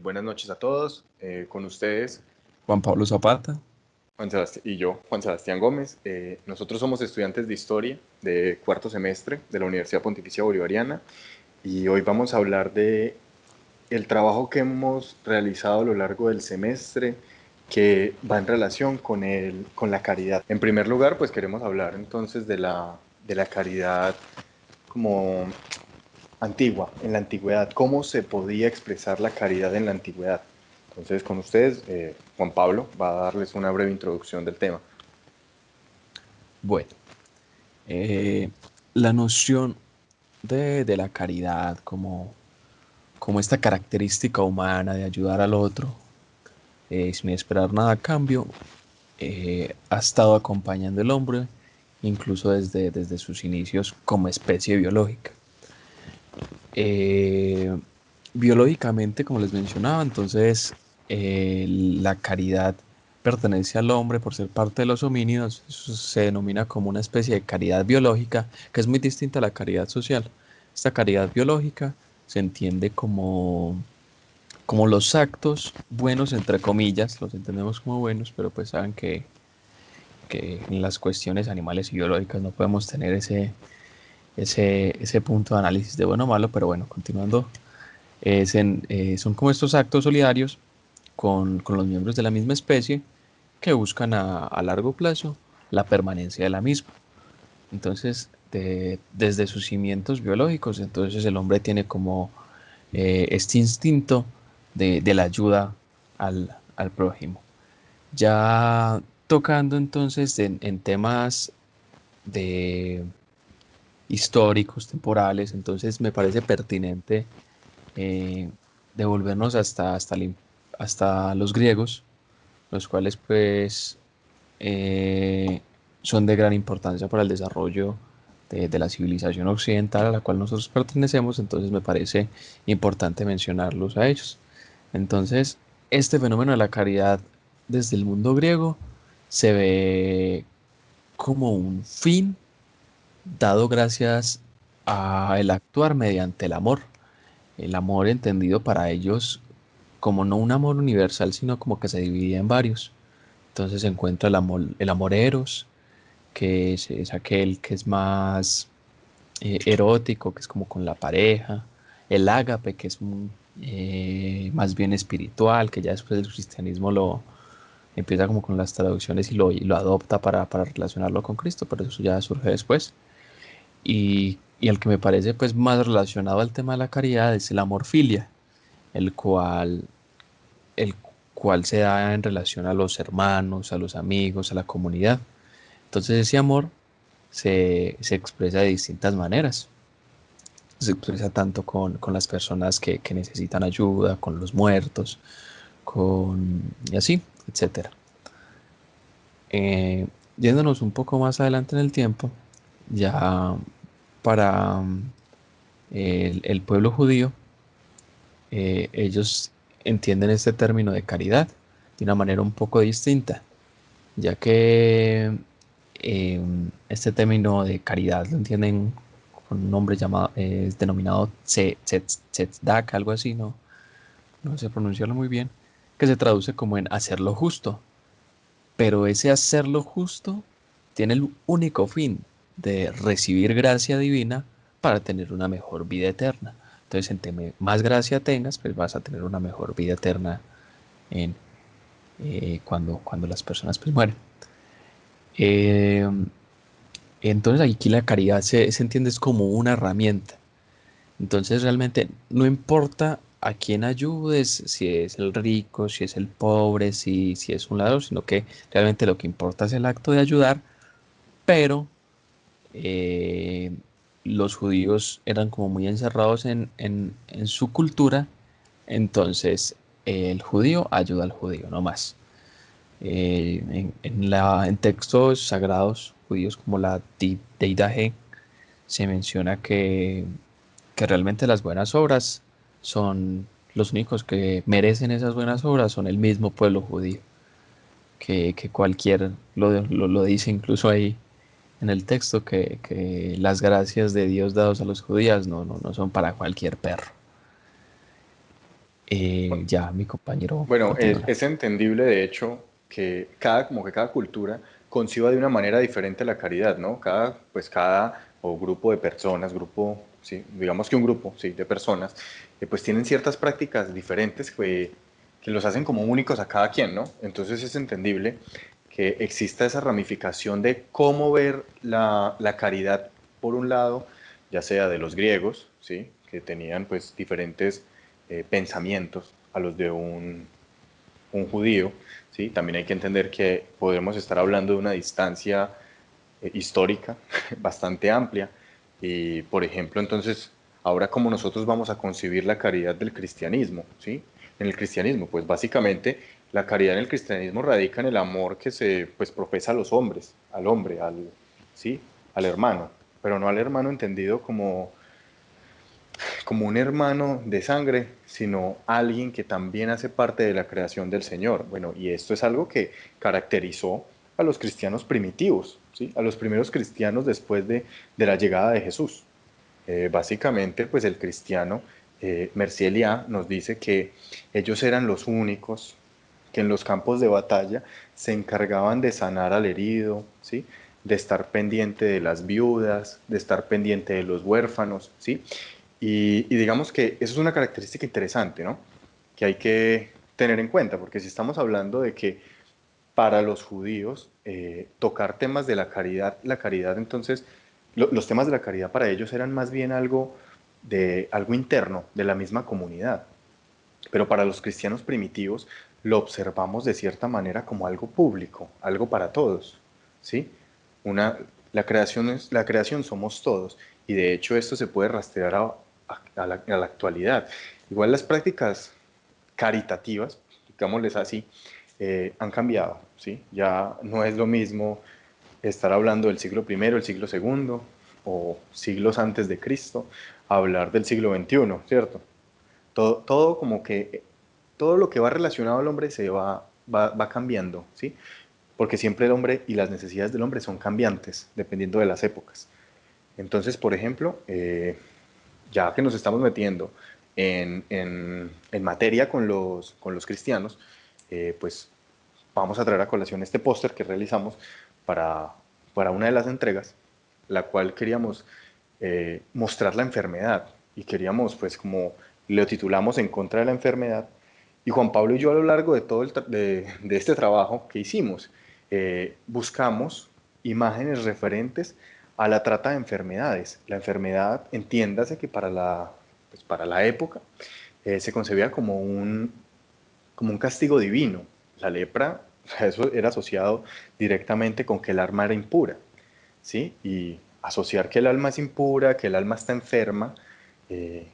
Buenas noches a todos. Con ustedes, Juan Pablo Zapata. Juan Sebastián y yo, Juan Sebastián Gómez. Nosotros somos estudiantes de Historia de cuarto semestre de la Universidad Pontificia Bolivariana y hoy vamos a hablar de el trabajo que hemos realizado a lo largo del semestre que va en relación con la caridad. En primer lugar, pues queremos hablar entonces de la caridad como antigua, en la antigüedad, cómo se podía expresar la caridad en la antigüedad. Entonces, con ustedes, Juan Pablo va a darles una breve introducción del tema. Bueno, eh, la noción de la caridad como esta característica humana de ayudar al otro sin esperar nada a cambio, ha estado acompañando al hombre incluso desde sus inicios como especie biológica. Eh, Biológicamente, como les mencionaba, entonces la caridad pertenece al hombre por ser parte de los homínidos. Eso se denomina como una especie de caridad biológica, que es muy distinta a la caridad social. Esta caridad biológica se entiende como los actos buenos, entre comillas, los entendemos como buenos, pero pues saben que en las cuestiones animales y biológicas no podemos tener ese punto de análisis de bueno o malo, pero bueno, continuando, son como estos actos solidarios con los miembros de la misma especie que buscan a largo plazo la permanencia de la misma. Entonces, desde sus cimientos biológicos, entonces el hombre tiene como este instinto de la ayuda al prójimo. Ya tocando entonces en temas de históricos, temporales, entonces me parece pertinente eh, devolvernos hasta los griegos, los cuales pues eh, son de gran importancia para el desarrollo de la civilización occidental a la cual nosotros pertenecemos, entonces me parece importante mencionarlos a ellos. Entonces, este fenómeno de la caridad desde el mundo griego se ve como un fin dado gracias a el actuar mediante el amor entendido para ellos como no un amor universal, sino como que se dividía en varios. Entonces se encuentra el amor eros, que es aquel que es más erótico, que es como con la pareja, el ágape, que es más bien espiritual, que ya después del cristianismo lo empieza como con las traducciones y lo adopta para relacionarlo con Cristo, pero eso ya surge después. Y el que me parece pues más relacionado al tema de la caridad es el amor filia, el cual el cual se da en relación a los hermanos, a los amigos, a la comunidad. Entonces ese amor se expresa de distintas maneras. Se expresa tanto con las personas que necesitan ayuda, con los muertos, y así, etcétera. Yéndonos un poco más adelante en el tiempo, ya para el pueblo judío, ellos entienden este término de caridad de una manera un poco distinta, ya que este término de caridad lo entienden con un nombre llamado, es denominado tzedak, algo así, no sé pronunciarlo muy bien, que se traduce como en hacer lo justo, pero ese hacer lo justo tiene el único fin de recibir gracia divina para tener una mejor vida eterna. Entonces, entre más gracia tengas, pues vas a tener una mejor vida eterna en, cuando las personas pues mueren. Eh, entonces aquí la caridad se entiende es como una herramienta. Entonces realmente no importa a quién ayudes, si es el rico, si es el pobre, si es un ladrón, sino que realmente lo que importa es el acto de ayudar, pero eh, los judíos eran como muy encerrados en su cultura, entonces el judío ayuda al judío, no más. En textos sagrados judíos como la Deidad He, se menciona que realmente las buenas obras son los únicos que merecen esas buenas obras, son el mismo pueblo judío, que cualquier, lo dice incluso ahí en el texto, que las gracias de Dios dados a los judíos no son para cualquier perro. Ya mi compañero Bueno, continuará. es entendible, de hecho, que como que cada cultura conciba de una manera diferente la caridad, ¿no? Cada o grupo de personas, sí, digamos que un grupo, sí, de personas, pues tienen ciertas prácticas diferentes que los hacen como únicos a cada quien, ¿no? Entonces es entendible que exista esa ramificación de cómo ver la caridad, por un lado, ya sea de los griegos, ¿sí? Que tenían pues diferentes pensamientos a los de un judío, ¿sí? También hay que entender que podemos estar hablando de una distancia histórica bastante amplia y, por ejemplo, entonces, ahora cómo nosotros vamos a concebir la caridad del cristianismo, ¿sí? En el cristianismo, pues básicamente la caridad en el cristianismo radica en el amor que se pues profesa a los hombres, al hombre, ¿sí? Al hermano, pero no al hermano entendido como un hermano de sangre, sino alguien que también hace parte de la creación del Señor. Bueno, y esto es algo que caracterizó a los cristianos primitivos, ¿sí? A los primeros cristianos después de la llegada de Jesús. Básicamente, pues el cristiano, Mercier nos dice que ellos eran los únicos que en los campos de batalla se encargaban de sanar al herido, ¿sí? De estar pendiente de las viudas, de estar pendiente de los huérfanos, ¿sí? Y digamos que eso es una característica interesante, ¿no? Que hay que tener en cuenta, porque si estamos hablando de que para los judíos tocar temas de la caridad entonces, los temas de la caridad para ellos eran más bien algo interno de la misma comunidad. Pero para los cristianos primitivos lo observamos de cierta manera como algo público, algo para todos, ¿sí? Una, la creación somos todos y de hecho esto se puede rastrear a la actualidad. Igual las prácticas caritativas, digámosles así, han cambiado, ¿sí? Ya no es lo mismo estar hablando del siglo primero, el siglo segundo o siglos antes de Cristo, hablar del siglo XXI, ¿cierto? Todo como que todo lo que va relacionado al hombre va cambiando, ¿sí? Porque siempre el hombre y las necesidades del hombre son cambiantes, dependiendo de las épocas. Entonces, por ejemplo, ya que nos estamos metiendo en materia con los cristianos, pues vamos a traer a colación este póster que realizamos para, para una de las entregas, la cual queríamos mostrar la enfermedad y queríamos, pues como lo titulamos, En contra de la enfermedad. Y Juan Pablo y yo a lo largo de todo de este trabajo que hicimos, buscamos imágenes referentes a la trata de enfermedades. La enfermedad, entiéndase que para la época se concebía como un castigo divino. La lepra, eso era asociado directamente con que el alma era impura, ¿sí? Y asociar que el alma es impura, que el alma está enferma, eh,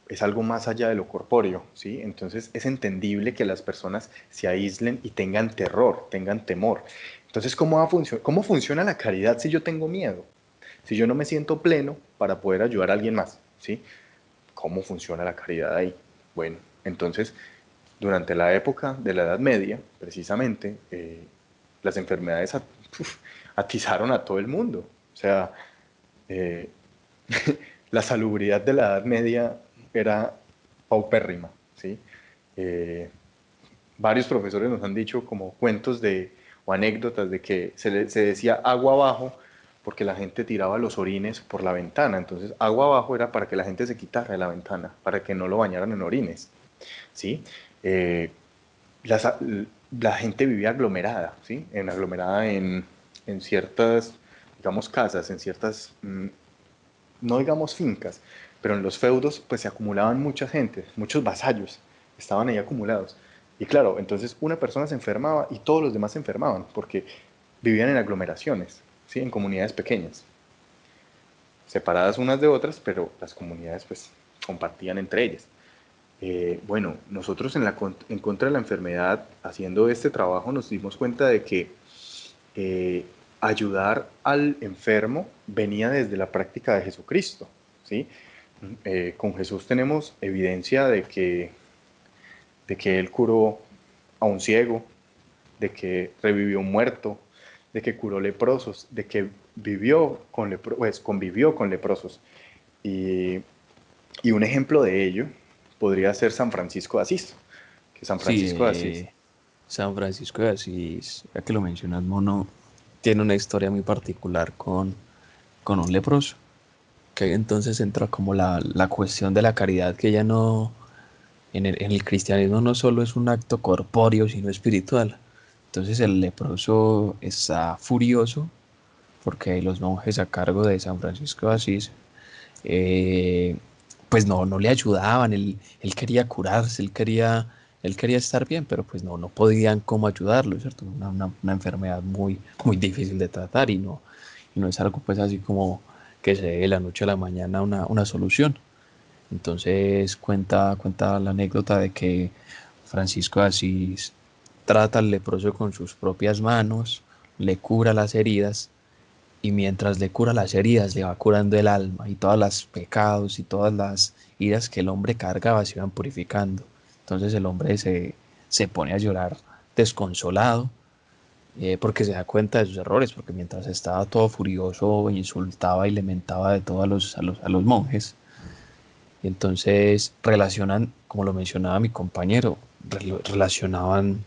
es algo más allá de lo corpóreo, ¿sí? Entonces es entendible que las personas se aíslen y tengan terror, tengan temor. Entonces, ¿cómo funciona la caridad si yo tengo miedo? Si yo no me siento pleno para poder ayudar a alguien más, ¿sí? ¿Cómo funciona la caridad ahí? Bueno, entonces, durante la época de la Edad Media, precisamente, las enfermedades atizaron a todo el mundo. O sea, eh, la salubridad de la Edad Media era paupérrima, ¿sí? Eh, Varios profesores nos han dicho como cuentos o anécdotas de que se decía agua abajo porque la gente tiraba los orines por la ventana. Entonces, agua abajo era para que la gente se quitara de la ventana, para que no lo bañaran en orines, ¿sí? Eh, las- la gente vivía aglomerada, ¿sí? Aglomerada en ciertas, digamos, casas, en ciertas, no digamos fincas, pero en los feudos pues se acumulaban mucha gente, muchos vasallos, estaban ahí acumulados. Y claro, entonces una persona se enfermaba y todos los demás se enfermaban porque vivían en aglomeraciones, ¿sí? En comunidades pequeñas, separadas unas de otras, pero las comunidades pues compartían entre ellas. Bueno, nosotros en contra de la enfermedad, haciendo este trabajo, nos dimos cuenta de que eh, ayudar al enfermo venía desde la práctica de Jesucristo, ¿sí? Con Jesús tenemos evidencia de que Él curó a un ciego, de que revivió un muerto, de que curó leprosos, de que pues, convivió con leprosos. Y, y un ejemplo de ello podría ser San Francisco de Asís, que San Sí, Francisco de Asís. San Francisco de Asís, ya que lo mencionas, Mono, tiene una historia muy particular con un leproso, que ahí entonces entra como la cuestión de la caridad, que ya no, en el cristianismo no solo es un acto corpóreo, sino espiritual. Entonces el leproso está furioso porque los monjes a cargo de San Francisco de Asís, eh, pues no le ayudaban, él quería curarse, él quería estar bien, pero pues no podían cómo ayudarlo, ¿cierto? Una enfermedad muy difícil de tratar y no es algo pues así como que se dé de la noche a la mañana una solución. Entonces cuenta la anécdota de que Francisco de Asís trata al leproso con sus propias manos, le cura las heridas y mientras le cura las heridas le va curando el alma y todos los pecados y todas las iras que el hombre cargaba se iban purificando. Entonces el hombre se pone a llorar desconsolado porque se da cuenta de sus errores, porque mientras estaba todo furioso insultaba y le mentaba de todo a los monjes. Y entonces relacionan, como lo mencionaba mi compañero, relacionaban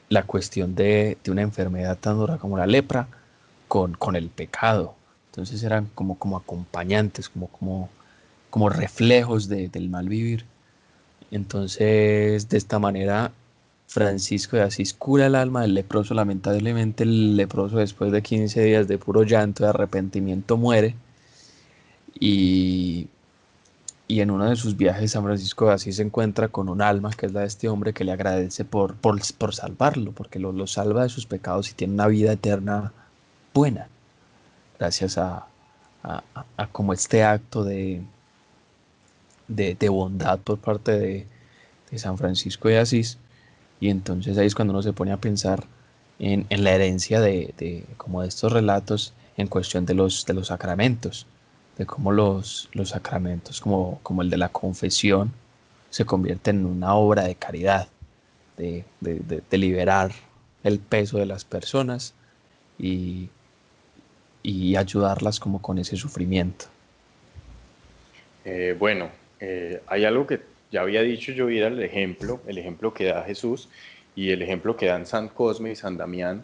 la cuestión de una enfermedad tan dura como la lepra con el pecado. Entonces eran como acompañantes, como reflejos del mal vivir. Entonces, de esta manera, Francisco de Asís cura el alma del leproso. Lamentablemente, el leproso, después de 15 días de puro llanto y arrepentimiento, muere. Y, y en uno de sus viajes, San Francisco de Asís se encuentra con un alma, que es la de este hombre, que le agradece por salvarlo, porque lo salva de sus pecados y tiene una vida eterna buena, gracias a como este acto de bondad por parte de San Francisco de Asís. Y entonces ahí es cuando uno se pone a pensar en la herencia como de estos relatos en cuestión de los sacramentos, de cómo los sacramentos, como el de la confesión, se convierten en una obra de caridad, de liberar el peso de las personas y, y ayudarlas como con ese sufrimiento. Bueno, hay algo que ya había dicho yo, y era el ejemplo que da Jesús y el ejemplo que dan San Cosme y San Damián,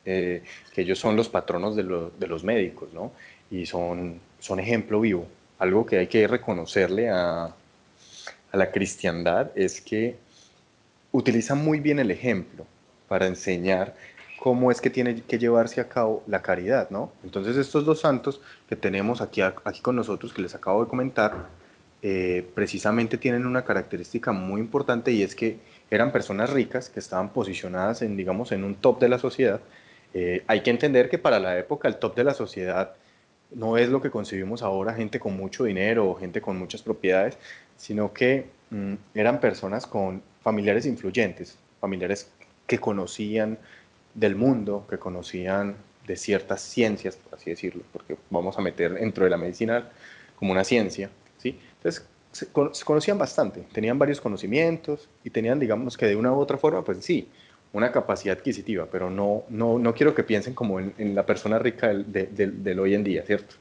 que ellos son los patronos de los médicos, ¿no? Y son ejemplo vivo. Algo que hay que reconocerle a la cristiandad es que utiliza muy bien el ejemplo para enseñar cómo es que tiene que llevarse a cabo la caridad, ¿no? Entonces estos dos santos que tenemos aquí con nosotros, que les acabo de comentar, precisamente tienen una característica muy importante, y es que eran personas ricas que estaban posicionadas en, digamos, en un top de la sociedad. Hay que entender que para la época el top de la sociedad no es lo que concebimos ahora, gente con mucho dinero o gente con muchas propiedades, sino que eran personas con familiares influyentes, familiares que conocían del mundo, que conocían de ciertas ciencias, por así decirlo, porque vamos a meter dentro de la medicina como una ciencia, ¿sí? Entonces, se conocían bastante, tenían varios conocimientos y tenían, digamos que de una u otra forma, pues sí, una capacidad adquisitiva, pero no quiero que piensen como en la persona rica del hoy en día, ¿cierto?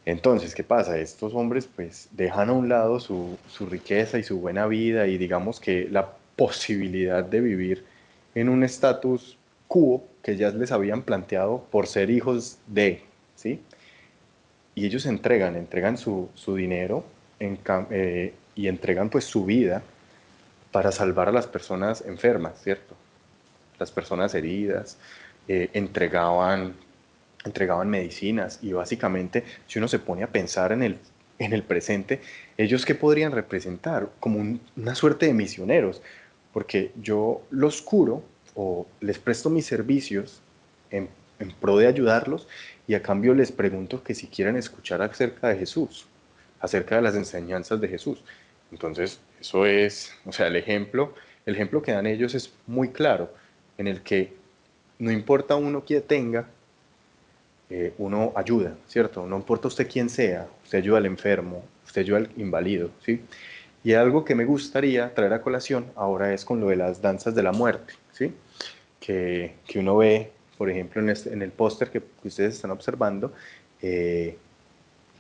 Entonces, ¿qué pasa? Estos hombres pues dejan a un lado su riqueza y su buena vida, y digamos que la posibilidad de vivir en un status quo que ya les habían planteado por ser hijos de, ¿sí? Y ellos entregan su dinero y entregan pues su vida para salvar a las personas enfermas, ¿cierto? Las personas heridas, entregaban medicinas, y básicamente, si uno se pone a pensar en el presente, ellos qué podrían representar como una suerte de misioneros, porque yo los curo o les presto mis servicios en, en pro de ayudarlos, y a cambio les pregunto que si quieren escuchar acerca de Jesús, acerca de las enseñanzas de Jesús. Entonces, eso es, o sea, el ejemplo que dan ellos es muy claro, en el que no importa uno quién tenga, uno ayuda, ¿cierto? No importa usted quién sea, usted ayuda al enfermo, usted ayuda al inválido, ¿sí? Y algo que me gustaría traer a colación ahora es con lo de las danzas de la muerte, ¿sí? Que uno ve, por ejemplo, en el póster que ustedes están observando, eh,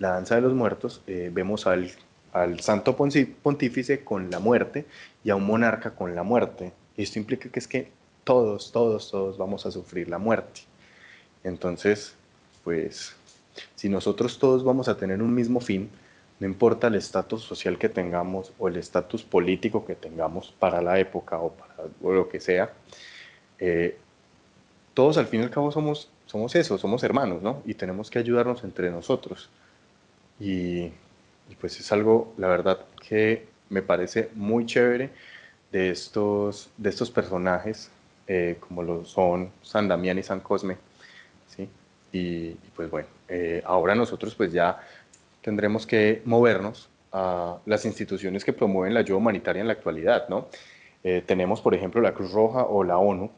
la danza de los muertos, vemos al santo pontífice con la muerte y a un monarca con la muerte. Y esto implica que es que todos vamos a sufrir la muerte. Entonces, pues, si nosotros todos vamos a tener un mismo fin, no importa el estatus social que tengamos o el estatus político que tengamos para la época o lo que sea, eh, todos al fin y al cabo somos eso, somos hermanos, ¿no? Y tenemos que ayudarnos entre nosotros. Y, y pues es algo, la verdad, que me parece muy chévere de estos personajes, como lo son San Damián y San Cosme, ¿sí? Y pues bueno, ahora nosotros pues ya tendremos que movernos a las instituciones que promueven la ayuda humanitaria en la actualidad, ¿no? Tenemos, por ejemplo, la Cruz Roja o la ONU,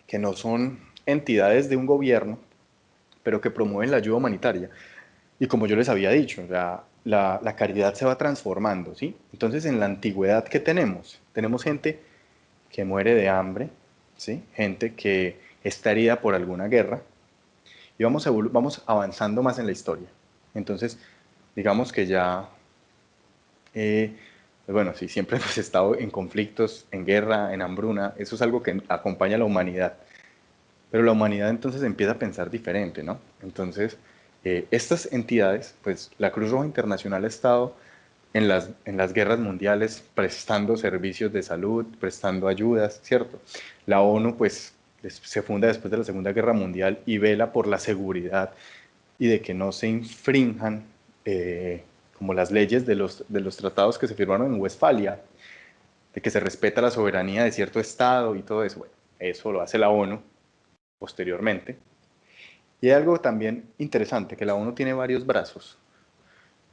que no son entidades de un gobierno, pero que promueven la ayuda humanitaria. Y como yo les había dicho, la caridad se va transformando, ¿sí? Entonces, en la antigüedad, ¿qué tenemos? Tenemos gente que muere de hambre, ¿sí? Gente que está herida por alguna guerra, y vamos avanzando más en la historia. Entonces, digamos que ya, pues bueno, sí, siempre hemos estado en conflictos, en guerra, en hambruna, eso es algo que acompaña a la humanidad. Pero la humanidad entonces empieza a pensar diferente, ¿no? Entonces, estas entidades, pues la Cruz Roja Internacional ha estado en las guerras mundiales prestando servicios de salud, prestando ayudas, ¿cierto? La ONU, pues, se funda después de la Segunda Guerra Mundial y vela por la seguridad y de que no se infrinjan como las leyes de los tratados que se firmaron en Westfalia, de que se respeta la soberanía de cierto Estado y todo eso. Bueno, eso lo hace la ONU posteriormente. Y hay algo también interesante, que la ONU tiene varios brazos,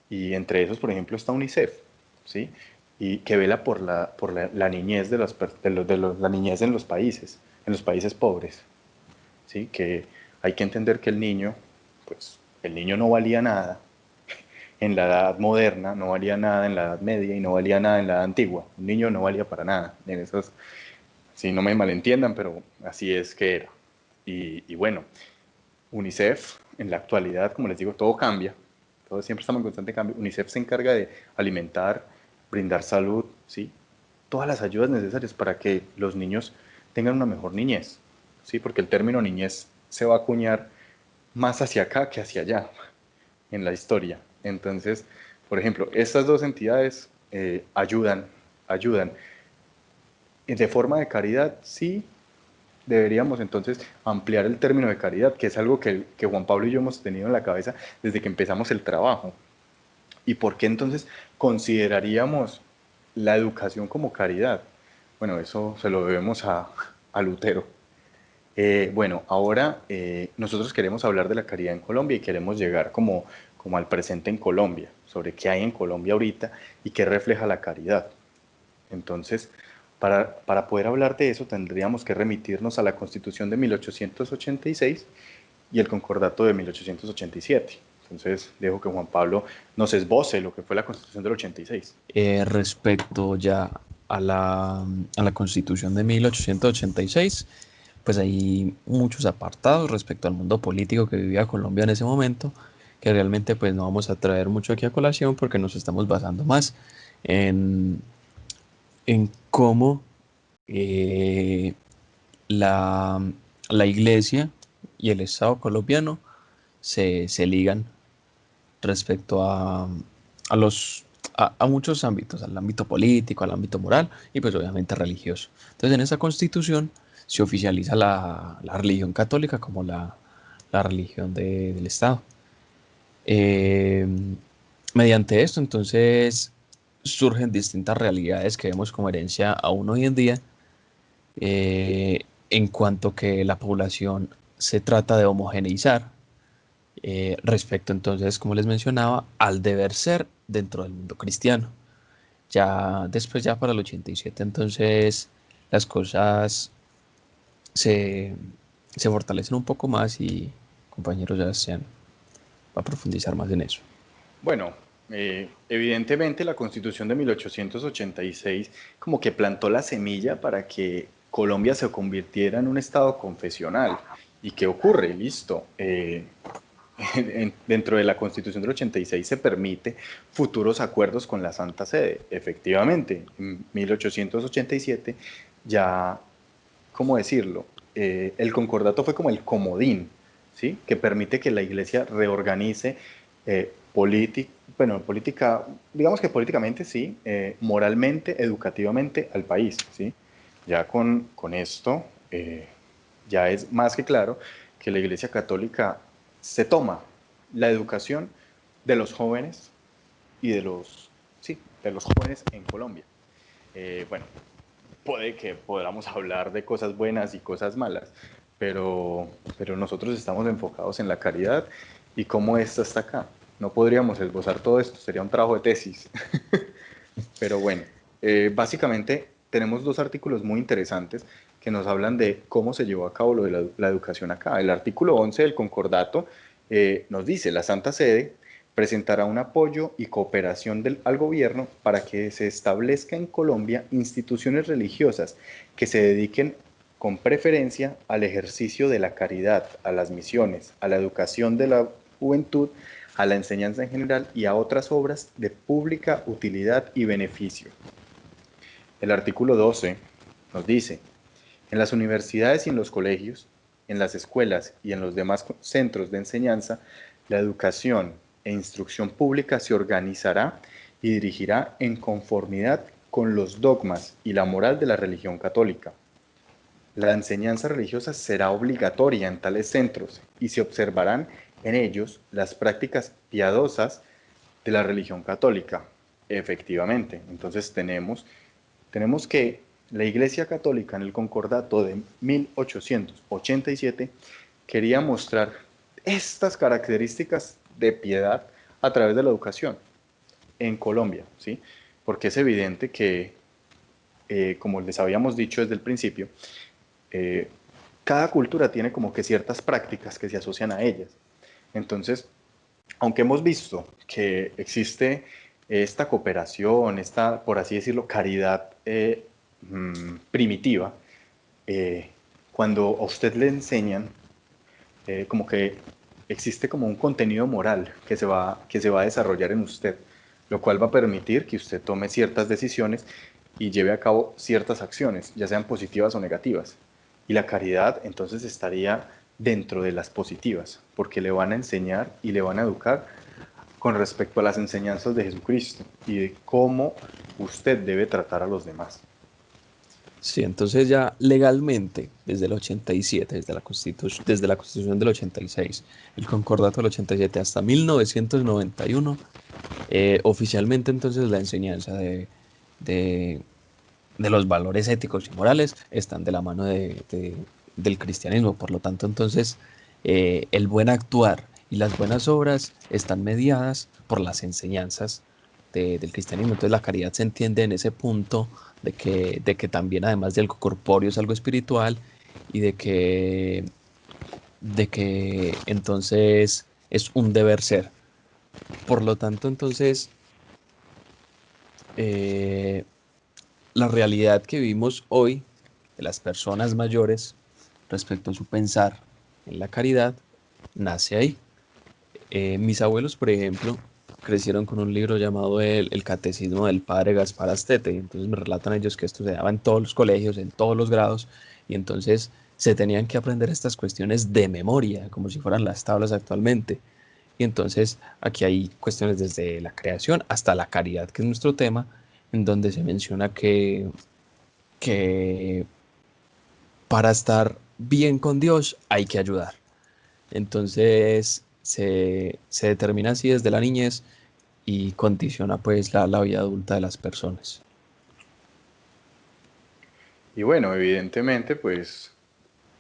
y entre esos, por ejemplo, está UNICEF, ¿sí? Y que vela por la niñez la niñez en los países pobres, ¿sí? Que hay que entender que el niño, pues, el niño no valía nada en la edad moderna, no valía nada en la edad media y no valía nada en la edad antigua. Un niño no valía para nada en esos, si no me malentiendan, pero así es que era. Y bueno, UNICEF, en la actualidad, como les digo, todo cambia, todo siempre estamos en constante cambio. UNICEF se encarga de alimentar, brindar salud, ¿sí? Todas las ayudas necesarias para que los niños tengan una mejor niñez, ¿sí? Porque el término niñez se va a acuñar más hacia acá que hacia allá en la historia. Entonces, por ejemplo, estas dos entidades ayudan. Y de forma de caridad, sí, deberíamos entonces ampliar el término de caridad, que es algo que Juan Pablo y yo hemos tenido en la cabeza desde que empezamos el trabajo. ¿Y por qué entonces consideraríamos la educación como caridad? Bueno, eso se lo debemos a Lutero. Bueno, ahora nosotros queremos hablar de la caridad en Colombia y queremos llegar como al presente en Colombia, sobre qué hay en Colombia ahorita y qué refleja la caridad. Entonces, para poder hablar de eso tendríamos que remitirnos a la Constitución de 1886 y el Concordato de 1887. Entonces, dejo que Juan Pablo nos esboce lo que fue la Constitución del 86. Respecto ya a la Constitución de 1886, pues hay muchos apartados respecto al mundo político que vivía Colombia en ese momento, que realmente pues no vamos a traer mucho aquí a colación porque nos estamos basando más en, en cómo eh, la, la iglesia y el Estado colombiano se ligan respecto a los, a muchos ámbitos, al ámbito político, al ámbito moral y pues obviamente religioso. Entonces en esa constitución se oficializa la religión católica como la religión del Estado. Eh, Mediante esto entonces surgen distintas realidades que vemos como herencia aún hoy en día, en cuanto que la población se trata de homogeneizar respecto entonces, como les mencionaba, al deber ser dentro del mundo cristiano. Ya después, ya para el 87, entonces las cosas se, se fortalecen un poco más y compañeros ya se va a profundizar más en eso. Bueno, evidentemente la Constitución de 1886 como que plantó la semilla para que Colombia se convirtiera en un estado confesional. ¿Y qué ocurre? Listo. dentro de la Constitución del 86 se permite futuros acuerdos con la Santa Sede. Efectivamente, en 1887 ya, ¿cómo decirlo? El concordato fue como el comodín, ¿sí? Que permite que la Iglesia reorganice bueno, política, digamos que políticamente sí, moralmente, educativamente al país, ¿sí? Ya con esto ya es más que claro que la Iglesia Católica se toma la educación de los jóvenes y sí, de los jóvenes en Colombia. Bueno, puede que podamos hablar de cosas buenas y cosas malas, pero nosotros estamos enfocados en la caridad y cómo esta está acá. No podríamos esbozar todo esto, sería un trabajo de tesis. Pero bueno, básicamente tenemos dos artículos muy interesantes que nos hablan de cómo se llevó a cabo lo de la educación acá. El artículo 11 del concordato nos dice, la Santa Sede presentará un apoyo y cooperación al gobierno para que se establezca en Colombia instituciones religiosas que se dediquen con preferencia al ejercicio de la caridad, a las misiones, a la educación de la juventud, a la enseñanza en general y a otras obras de pública utilidad y beneficio. El artículo 12 nos dice, en las universidades y en los colegios, en las escuelas y en los demás centros de enseñanza, la educación e instrucción pública se organizará y dirigirá en conformidad con los dogmas y la moral de la religión católica. La enseñanza religiosa será obligatoria en tales centros y se observarán en ellos las prácticas piadosas de la religión católica. Efectivamente, entonces tenemos que la Iglesia Católica en el Concordato de 1887 quería mostrar estas características de piedad a través de la educación en Colombia, ¿sí? Porque es evidente que, como les habíamos dicho desde el principio, eh, cada cultura tiene como que ciertas prácticas que se asocian a ellas. Entonces, aunque hemos visto que existe esta cooperación, esta, por así decirlo, caridad primitiva, eh, cuando a usted le enseñan, como que existe como un contenido moral que se va a desarrollar en usted, lo cual va a permitir que usted tome ciertas decisiones y lleve a cabo ciertas acciones, ya sean positivas o negativas. Y la caridad entonces estaría dentro de las positivas, porque le van a enseñar y le van a educar con respecto a las enseñanzas de Jesucristo y de cómo usted debe tratar a los demás. Sí, entonces ya legalmente, desde el 87, desde la Constitución del 86, el Concordato del 87 hasta 1991, oficialmente entonces la enseñanza de, de los valores éticos y morales están de la mano del cristianismo. Por lo tanto, entonces, el buen actuar y las buenas obras están mediadas por las enseñanzas del cristianismo. Entonces, la caridad se entiende en ese punto de que también, además de algo corpóreo, es algo espiritual y de que entonces es un deber ser. Por lo tanto, entonces, eh, la realidad que vivimos hoy de las personas mayores respecto a su pensar en la caridad nace ahí. Mis abuelos, por ejemplo, crecieron con un libro llamado el Catecismo del Padre Gaspar Astete, y entonces me relatan ellos que esto se daba en todos los colegios, en todos los grados, y entonces se tenían que aprender estas cuestiones de memoria, como si fueran las tablas actualmente. Y entonces aquí hay cuestiones desde la creación hasta la caridad, que es nuestro tema, en donde se menciona que para estar bien con Dios hay que ayudar. Entonces se determina así desde la niñez y condiciona pues la vida adulta de las personas. Y bueno, evidentemente, pues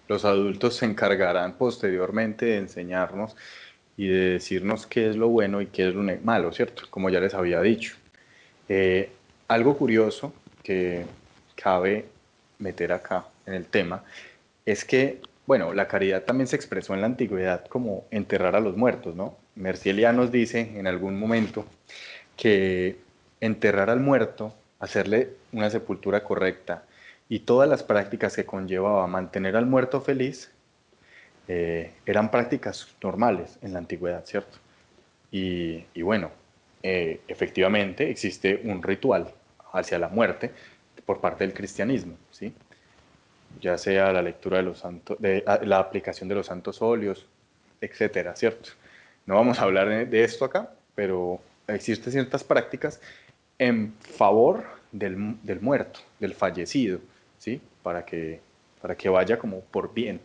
los adultos se encargarán posteriormente de enseñarnos y de decirnos qué es lo bueno y qué es lo malo, ¿cierto? Como ya les había dicho. Eh, Algo curioso que cabe meter acá en el tema es que, bueno, la caridad también se expresó en la antigüedad como enterrar a los muertos, ¿no? Merciel nos dice en algún momento que enterrar al muerto, hacerle una sepultura correcta y todas las prácticas que conllevaba mantener al muerto feliz, eran prácticas normales en la antigüedad, ¿cierto? Y bueno, efectivamente existe un ritual hacia la muerte por parte del cristianismo, ¿sí? Ya sea la lectura de los santos, la aplicación de los santos óleos, etcétera, ¿cierto? No vamos a hablar de esto acá, pero existen ciertas prácticas en favor del muerto, del fallecido, ¿sí? Para que vaya como por bien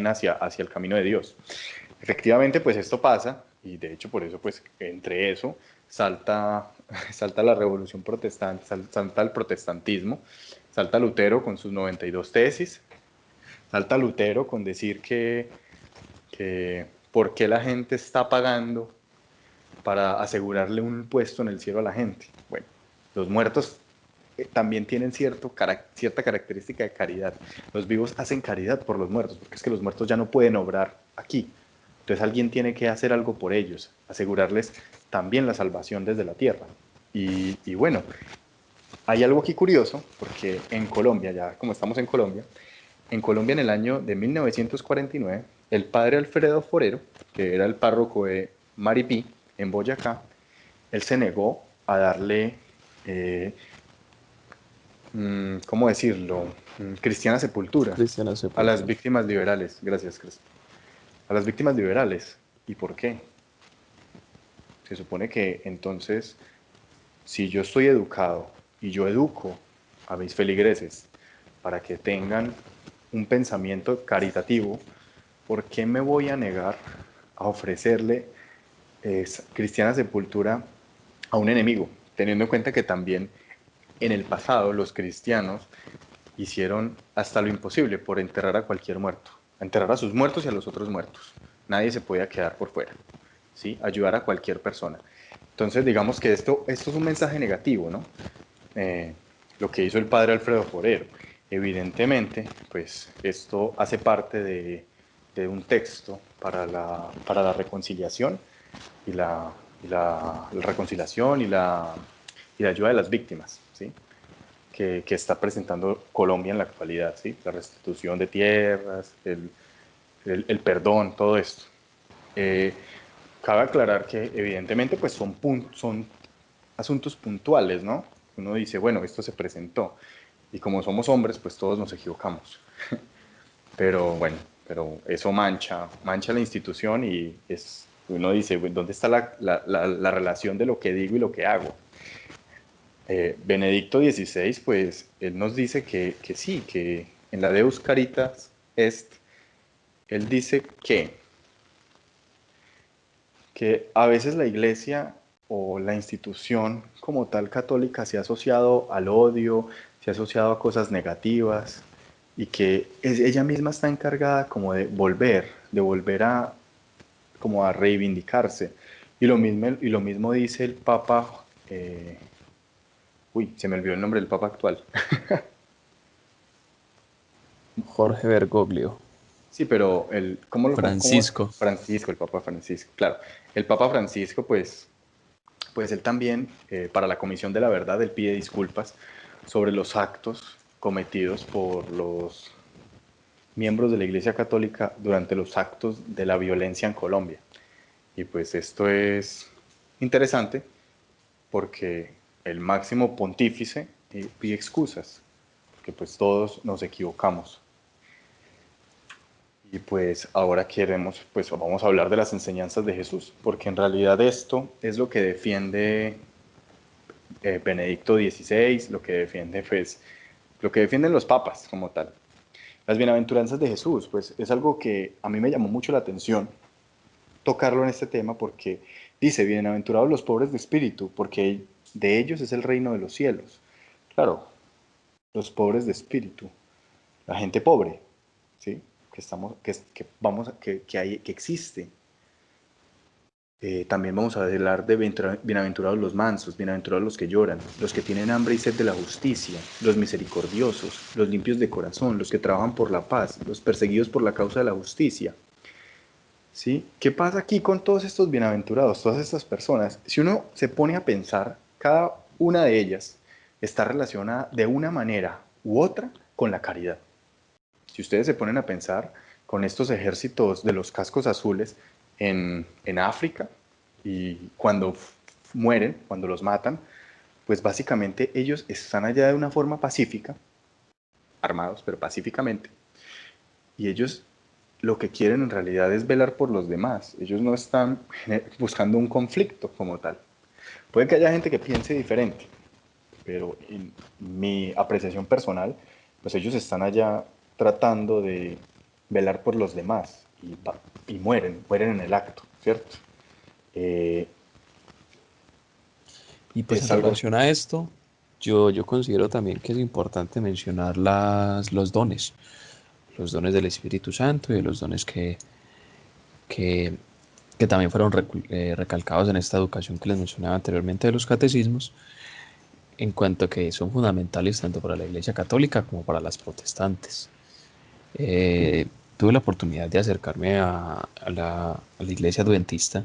hacia el camino de Dios. Efectivamente, pues esto pasa, y de hecho por eso, pues entre eso salta, salta la revolución protestante, salta el protestantismo, salta Lutero con sus 92 tesis, salta Lutero con decir que por qué la gente está pagando para asegurarle un puesto en el cielo a la gente. Bueno, los muertos también tienen cierta característica de caridad. Los vivos hacen caridad por los muertos, porque es que los muertos ya no pueden obrar aquí. Entonces alguien tiene que hacer algo por ellos, asegurarles también la salvación desde la tierra. Y bueno, hay algo aquí curioso, porque en Colombia, ya como estamos en Colombia en el año de 1949, el padre Alfredo Forero, que era el párroco de Maripí, en Boyacá, él se negó a darle, ¿cómo decirlo?, cristiana sepultura Cristiana a las Sepultura. víctimas liberales. Gracias, Cris. A las víctimas liberales. ¿Y por qué? Se supone que entonces, si yo estoy educado y yo educo a mis feligreses para que tengan un pensamiento caritativo, ¿por qué me voy a negar a ofrecerle cristiana sepultura a un enemigo? Teniendo en cuenta que también en el pasado los cristianos hicieron hasta lo imposible por enterrar a cualquier muerto, a enterrar a sus muertos y a los otros muertos. Nadie se podía quedar por fuera, ¿sí? Ayudar a cualquier persona. Entonces, digamos que esto es un mensaje negativo, ¿no? Lo que hizo el padre Alfredo Forero. Evidentemente, pues esto hace parte de un texto para la reconciliación y la reconciliación y la ayuda de las víctimas, ¿sí? Que está presentando Colombia en la actualidad, ¿sí? La restitución de tierras, el perdón, todo esto. Eh, Cabe aclarar que evidentemente pues son asuntos puntuales, ¿no? Uno dice, bueno, esto se presentó y como somos hombres pues todos nos equivocamos. Pero bueno, pero eso mancha la institución y uno dice, ¿dónde está la relación de lo que digo y lo que hago? Benedicto XVI, pues él nos dice que sí, que en la Deus Caritas Est, él dice que a veces la iglesia o la institución como tal católica se ha asociado al odio, se ha asociado a cosas negativas y que ella misma está encargada como de volver como a reivindicarse. Y lo mismo dice el Papa, se me olvidó el nombre del Papa actual. Jorge Bergoglio. Sí, pero ¿cómo? Francisco. Francisco, el Papa Francisco, claro. El Papa Francisco, pues él también, para la Comisión de la Verdad, él pide disculpas sobre los actos cometidos por los miembros de la Iglesia Católica durante los actos de la violencia en Colombia. Y pues esto es interesante porque el máximo pontífice pide excusas, porque pues todos nos equivocamos. Y pues ahora pues vamos a hablar de las enseñanzas de Jesús, porque en realidad esto es lo que defiende Benedicto XVI, lo que defienden los papas como tal. Las bienaventuranzas de Jesús, pues es algo que a mí me llamó mucho la atención tocarlo en este tema porque dice, bienaventurados los pobres de espíritu, porque de ellos es el reino de los cielos. Claro, los pobres de espíritu, la gente pobre, ¿sí? Que existe. También vamos a hablar de bienaventurados los mansos, bienaventurados los que lloran, los que tienen hambre y sed de la justicia, los misericordiosos, los limpios de corazón, los que trabajan por la paz, los perseguidos por la causa de la justicia. ¿Sí? ¿Qué pasa aquí con todos estos bienaventurados, todas estas personas? Si uno se pone a pensar, cada una de ellas está relacionada de una manera u otra con la caridad. Si ustedes se ponen a pensar con estos ejércitos de los cascos azules en África, y cuando mueren, cuando los matan, pues básicamente ellos están allá de una forma pacífica, armados, pero pacíficamente, y ellos lo que quieren en realidad es velar por los demás. Ellos no están buscando un conflicto como tal. Puede que haya gente que piense diferente, pero en mi apreciación personal, pues ellos están allá tratando de velar por los demás y mueren en el acto, ¿cierto? Eh, Y pues en es algo... relación a esto, yo considero también que es importante mencionar los dones del Espíritu Santo y los dones que, que también fueron recalcados en esta educación que les mencionaba anteriormente de los catecismos, en cuanto a que son fundamentales tanto para la Iglesia Católica como para las protestantes. Eh, Tuve la oportunidad de acercarme a la Iglesia Adventista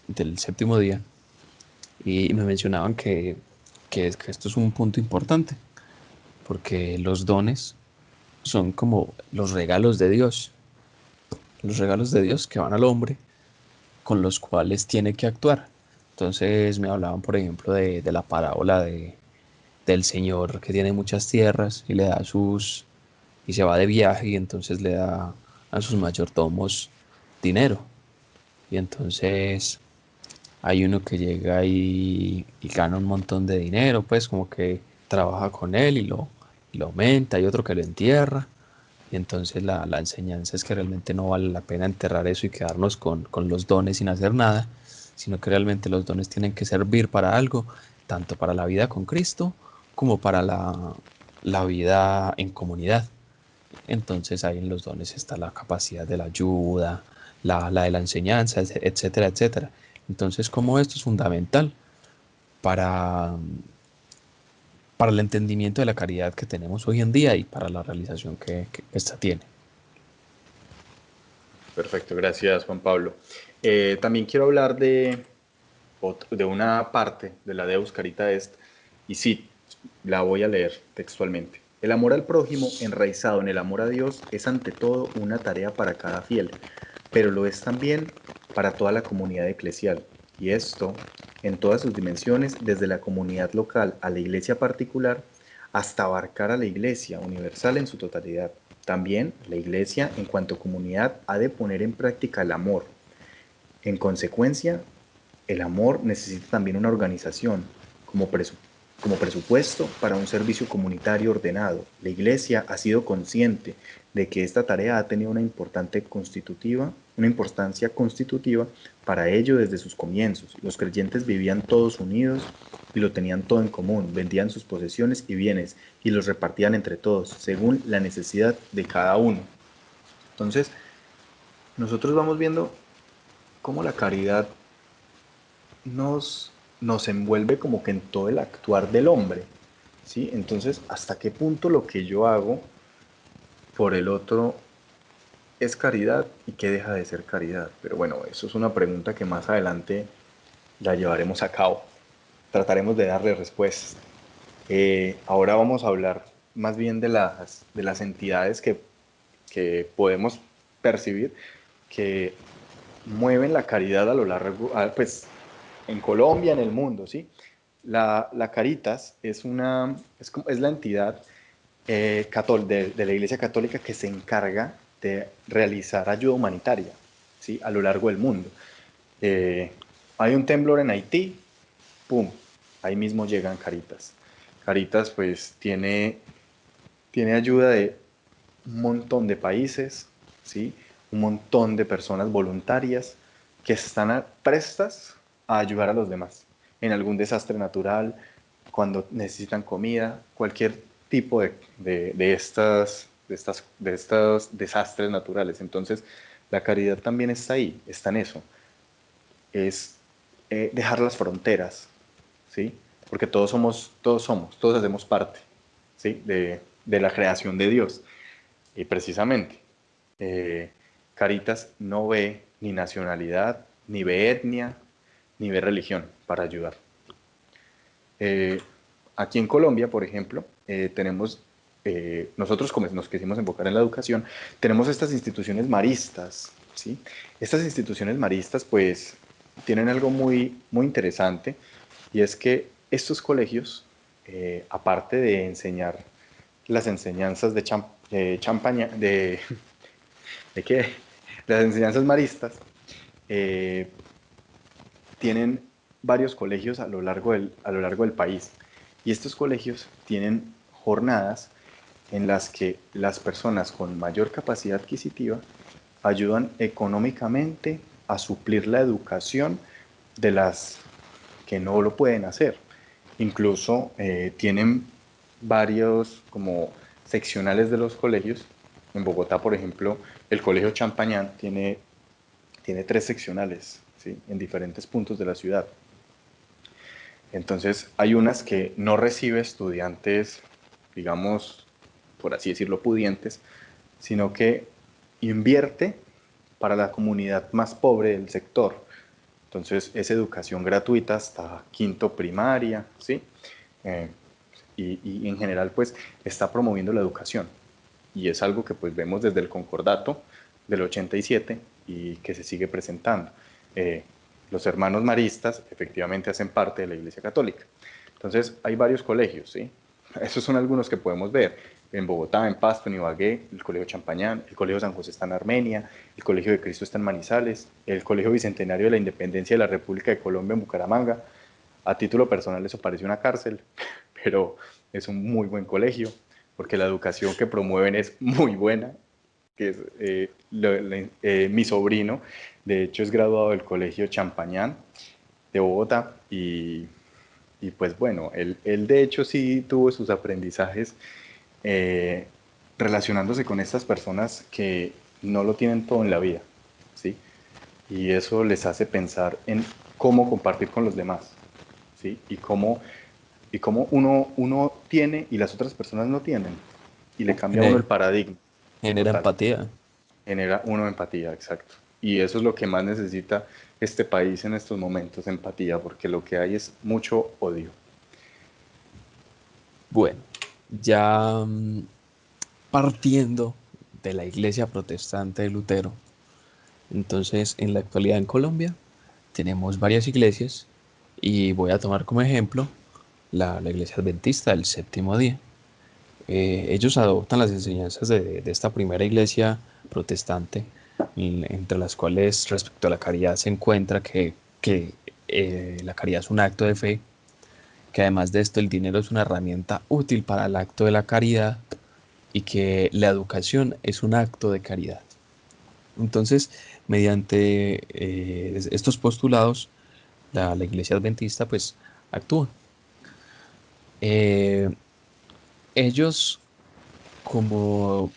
del Séptimo Día y me mencionaban que esto es un punto importante, porque los dones son como los regalos de Dios que van al hombre con los cuales tiene que actuar. Entonces me hablaban, por ejemplo, de la parábola del señor que tiene muchas tierras y le da y se va de viaje y entonces le da a sus mayordomos dinero. Y entonces hay uno que llega y gana un montón de dinero, pues como que trabaja con él y lo aumenta, hay otro que lo entierra. Y entonces la enseñanza es que realmente no vale la pena enterrar eso y quedarnos con los dones sin hacer nada, sino que realmente los dones tienen que servir para algo, tanto para la vida con Cristo como para la vida en comunidad. Entonces ahí en los dones está la capacidad de la ayuda, la de la enseñanza, etcétera, etcétera. Entonces, como esto es fundamental para, para el entendimiento de la caridad que tenemos hoy en día y para la realización que ésta tiene. Perfecto, gracias Juan Pablo. También quiero hablar de una parte de la Deus Carita Est, y sí, la voy a leer textualmente. El amor al prójimo, enraizado en el amor a Dios, es ante todo una tarea para cada fiel, pero lo es también para toda la comunidad eclesial. Y esto, en todas sus dimensiones, desde la comunidad local a la iglesia particular, hasta abarcar a la iglesia universal en su totalidad. También la iglesia, en cuanto comunidad, ha de poner en práctica el amor. En consecuencia, el amor necesita también una organización como presupuesto para un servicio comunitario ordenado. La Iglesia ha sido consciente de que esta tarea ha tenido una importancia constitutiva para ello desde sus comienzos. Los creyentes vivían todos unidos y lo tenían todo en común, vendían sus posesiones y bienes y los repartían entre todos, según la necesidad de cada uno. Entonces, nosotros vamos viendo cómo la caridad nos, nos envuelve como que en todo el actuar del hombre, ¿sí? Entonces, ¿hasta qué punto lo que yo hago por el otro es caridad y qué deja de ser caridad? Pero bueno, eso es una pregunta que más adelante la llevaremos a cabo. Trataremos de darle respuestas. Ahora vamos a hablar más bien de las entidades que podemos percibir que mueven la caridad a lo largo, pues en Colombia, en el mundo, ¿sí? La Caritas es la entidad de la Iglesia Católica que se encarga de realizar ayuda humanitaria, ¿sí? A lo largo del mundo. Eh, Hay un temblor en Haití, ¡pum! Ahí mismo llegan Caritas. Caritas pues tiene ayuda de un montón de países, ¿sí? Un montón de personas voluntarias que están prestas a ayudar a los demás en algún desastre natural, cuando necesitan comida, cualquier tipo de estos desastres naturales. Entonces, la caridad también está ahí, está en eso. Es dejar las fronteras, ¿sí? Porque todos hacemos parte, ¿sí? De la creación de Dios. Y precisamente, eh, Caritas no ve ni nacionalidad, ni ve etnia, ni ve religión para ayudar. Eh, Aquí en Colombia, por ejemplo, tenemos nosotros como nos quisimos enfocar en la educación, tenemos estas instituciones maristas, ¿sí? Estas instituciones maristas pues tienen algo muy interesante y es que estos colegios, aparte de enseñar las enseñanzas champaña, ¿de qué? Las enseñanzas maristas, eh, tienen varios colegios a lo largo del país. Y estos colegios tienen jornadas en las que las personas con mayor capacidad adquisitiva ayudan económicamente a suplir la educación de las que no lo pueden hacer. Incluso tienen varios como seccionales de los colegios. En Bogotá, por ejemplo, el Colegio Champañán tiene 3 seccionales, ¿sí? En diferentes puntos de la ciudad. Entonces, hay unas que no recibe estudiantes, digamos, por así decirlo, pudientes, sino que invierte para la comunidad más pobre del sector. Entonces, es educación gratuita hasta quinto primaria, ¿sí? Eh, y en general, pues, está promoviendo la educación. Y es algo que pues vemos desde el concordato del 87 y que se sigue presentando. Eh, los hermanos maristas efectivamente hacen parte de la Iglesia Católica. Entonces hay varios colegios, ¿sí? Esos son algunos que podemos ver. En Bogotá, en Pasto, en Ibagué, el Colegio Champañán, el Colegio San José está en Armenia, el Colegio de Cristo está en Manizales, el Colegio Bicentenario de la Independencia de la República de Colombia en Bucaramanga. A título personal eso parece una cárcel, pero es un muy buen colegio porque la educación que promueven es muy buena, que es mi sobrino, de hecho es graduado del Colegio Champañán de Bogotá y pues bueno, él de hecho sí tuvo sus aprendizajes eh, relacionándose con estas personas que no lo tienen todo en la vida, ¿sí? Y eso les hace pensar en cómo compartir con los demás, ¿sí? Y cómo uno tiene y las otras personas no tienen. Y le cambia a uno el Gene- paradigma Genera total. empatía. Genera uno empatía, exacto. Y eso es lo que más necesita este país en estos momentos, empatía, porque lo que hay es mucho odio. Bueno, ya partiendo de la iglesia protestante de Lutero, entonces en la actualidad en Colombia tenemos varias iglesias y voy a tomar como ejemplo la iglesia adventista del séptimo día. Ellos adoptan las enseñanzas de esta primera iglesia protestante, entre las cuales respecto a la caridad se encuentra que la caridad es un acto de fe, que además de esto el dinero es una herramienta útil para el acto de la caridad y que la educación es un acto de caridad. Entonces, mediante estos postulados, la iglesia adventista pues actúa. Eh, ellos como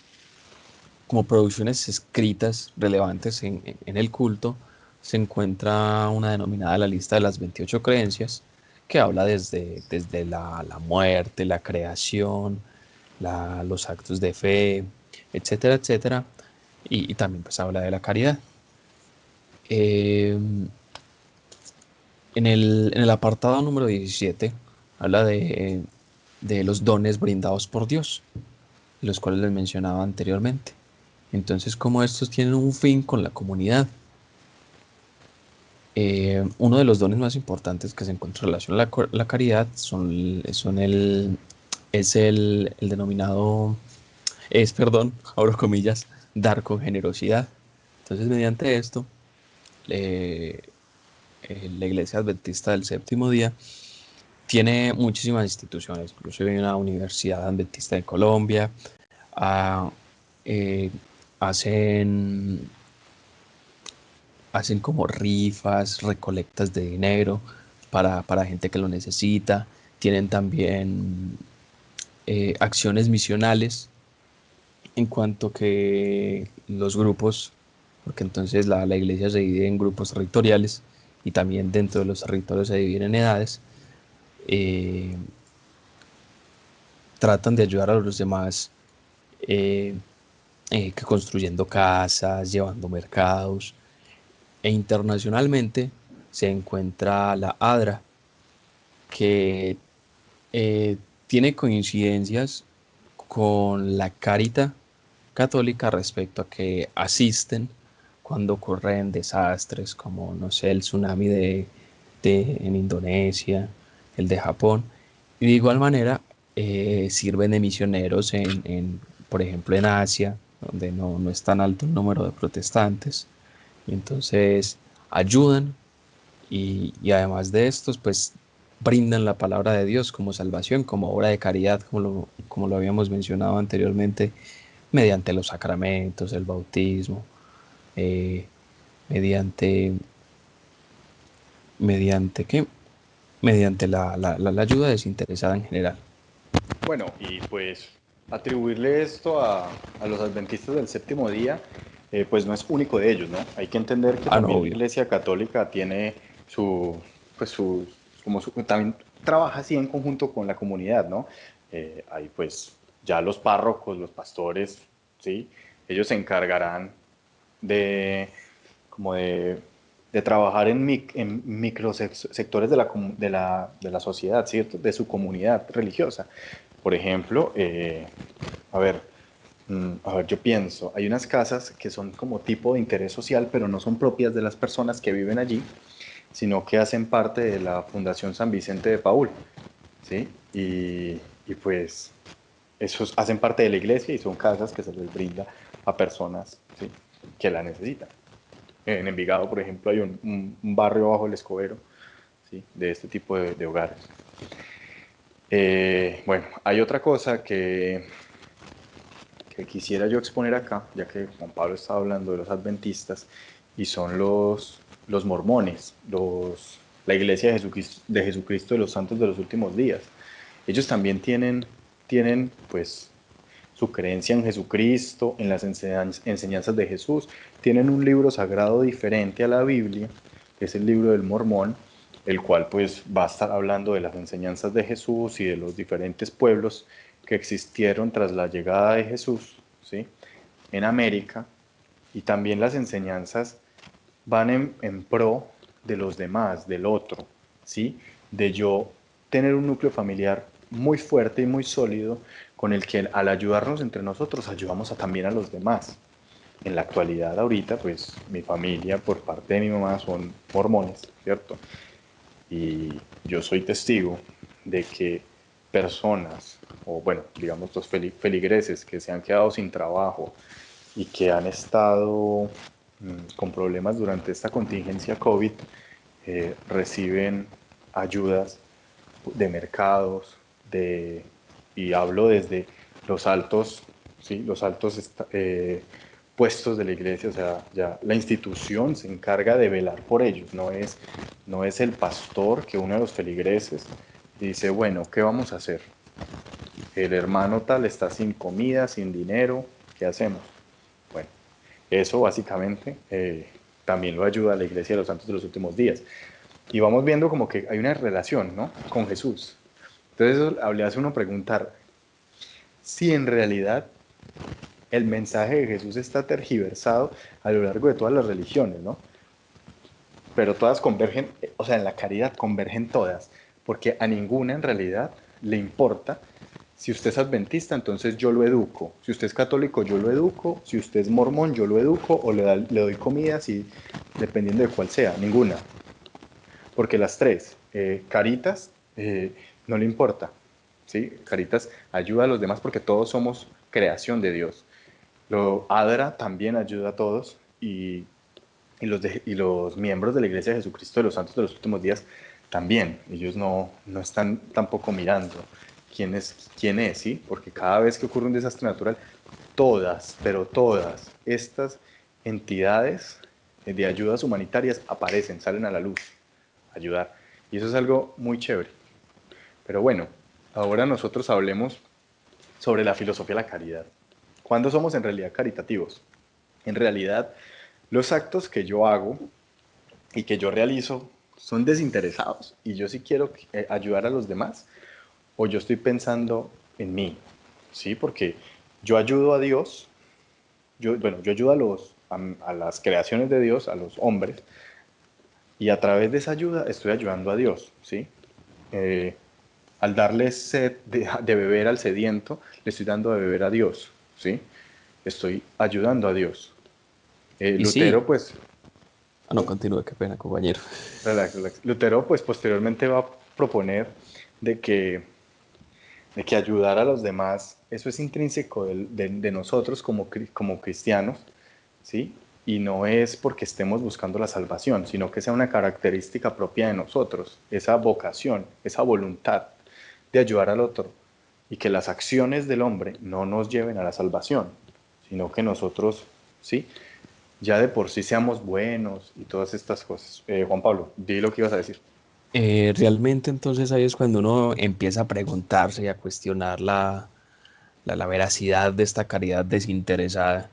como producciones escritas relevantes en el culto, se encuentra una denominada la lista de las 28 creencias, que habla desde la muerte, la creación, los actos de fe, etcétera, etcétera, y también pues habla de la caridad. Eh, en el apartado número 17 habla de los dones brindados por Dios, los cuales les mencionaba anteriormente. Entonces, como estos tienen un fin con la comunidad. Uno de los dones más importantes que se encuentra en relación a la caridad es el denominado, perdón, abro comillas, dar con generosidad. Entonces, mediante esto, eh, la Iglesia Adventista del Séptimo Día tiene muchísimas instituciones, incluso hay una Universidad Adventista de Colombia, ah, eh, hacen hacen como rifas, recolectas de dinero para gente que lo necesita. Tienen también acciones misionales en cuanto que los grupos, porque entonces la iglesia se divide en grupos territoriales y también dentro de los territorios se dividen en edades. eh, Tratan de ayudar a los demás eh, que construyendo casas, llevando mercados. E internacionalmente se encuentra la ADRA, que eh, tiene coincidencias con la carita católica respecto a que asisten cuando ocurren desastres como, no sé, el tsunami en Indonesia, el de Japón. Y de igual manera sirven de misioneros por ejemplo, en Asia, donde no es tan alto el número de protestantes. Y entonces ayudan y además de estos, pues brindan la palabra de Dios como salvación, como obra de caridad, como lo habíamos mencionado anteriormente, mediante los sacramentos, el bautismo, eh, mediante, mediante ¿qué? Mediante la ayuda desinteresada en general. Bueno, y pues atribuirle esto a los adventistas del séptimo día, pues no es único de ellos, ¿no? Hay que entender que Ah, no, también la obvio. Iglesia Católica tiene su, pues también trabaja así en conjunto con la comunidad, ¿no? Hay pues ya los párrocos, los pastores, ¿sí? Ellos se encargarán de, como de trabajar en microsectores de la sociedad, ¿cierto? De su comunidad religiosa. Por ejemplo, yo pienso, hay unas casas que son como tipo de interés social, pero no son propias de las personas que viven allí, sino que hacen parte de la Fundación San Vicente de Paúl, ¿sí? Y pues esos hacen parte de la iglesia y son casas que se les brinda a personas, ¿sí?, que la necesitan. En Envigado, por ejemplo, hay un barrio bajo el Escobero, ¿sí?, de este tipo de hogares. Bueno, hay otra cosa que quisiera yo exponer acá, ya que Juan Pablo estaba hablando de los adventistas, y son los mormones, la iglesia de Jesucristo de los Santos de los Últimos Días. Ellos también tienen pues su creencia en Jesucristo, en las enseñanzas de Jesús. Tienen un libro sagrado diferente a la Biblia, que es el libro del Mormón, el cual pues va a estar hablando de las enseñanzas de Jesús y de los diferentes pueblos que existieron tras la llegada de Jesús, ¿sí?, en América, y también las enseñanzas van en pro de los demás, del otro, ¿sí? De yo tener un núcleo familiar muy fuerte y muy sólido con el que al ayudarnos entre nosotros ayudamos también a los demás. En la actualidad ahorita, pues mi familia por parte de mi mamá son mormones, ¿cierto? Y yo soy testigo de que personas, o bueno, digamos los feligreses que se han quedado sin trabajo y que han estado con problemas durante esta contingencia COVID, reciben ayudas de mercados, y hablo desde los altos, ¿sí?, los altos puestos de la iglesia. O sea, ya la institución se encarga de velar por ellos, no es el pastor que une a los feligreses y dice, bueno, ¿qué vamos a hacer? El hermano tal está sin comida, sin dinero, ¿qué hacemos? Bueno, eso básicamente también lo ayuda a la Iglesia de los Santos de los Últimos Días. Y vamos viendo como que hay una relación, ¿no?, con Jesús. Entonces eso le hace uno preguntar si en realidad el mensaje de Jesús está tergiversado a lo largo de todas las religiones, ¿no? Pero todas convergen, o sea, en la caridad convergen todas, porque a ninguna en realidad le importa. Si usted es adventista, entonces yo lo educo. Si usted es católico, yo lo educo. Si usted es mormón, yo lo educo o le doy comida, dependiendo de cuál sea. Ninguna. Porque las tres, Caritas, no le importa, ¿sí? Caritas ayuda a los demás porque todos somos creación de Dios. ADRA también ayuda a todos, y los miembros de la Iglesia de Jesucristo de los Santos de los Últimos Días también. Ellos no están tampoco mirando quién es, ¿sí? Porque cada vez que ocurre un desastre natural, todas, pero todas estas entidades de ayudas humanitarias aparecen, salen a la luz, a ayudar. Y eso es algo muy chévere. Pero bueno, ahora nosotros hablemos sobre la filosofía de la caridad. ¿Cuándo somos en realidad caritativos? En realidad, los actos que yo hago y que yo realizo son desinteresados y yo sí quiero ayudar a los demás, o yo estoy pensando en mí, ¿sí? Porque yo ayudo a Dios, yo ayudo a las creaciones de Dios, a los hombres, y a través de esa ayuda estoy ayudando a Dios, ¿sí? Al darle sed de beber al sediento, le estoy dando de beber a Dios, ¿sí? Estoy ayudando a Dios. Y sí, Lutero, pues, no, continúe, qué pena, compañero. relax, relax. Lutero, pues, posteriormente va a proponer de que, de que ayudar a los demás, eso es intrínseco de nosotros como cristianos, ¿sí? Y no es porque estemos buscando la salvación, sino que sea una característica propia de nosotros, esa vocación, esa voluntad de ayudar al otro, y que las acciones del hombre no nos lleven a la salvación, sino que nosotros, ¿sí? Ya de por sí seamos buenos y todas estas cosas. Juan Pablo, di lo que ibas a decir. Realmente entonces ahí es cuando uno empieza a preguntarse y a cuestionar la veracidad de esta caridad desinteresada,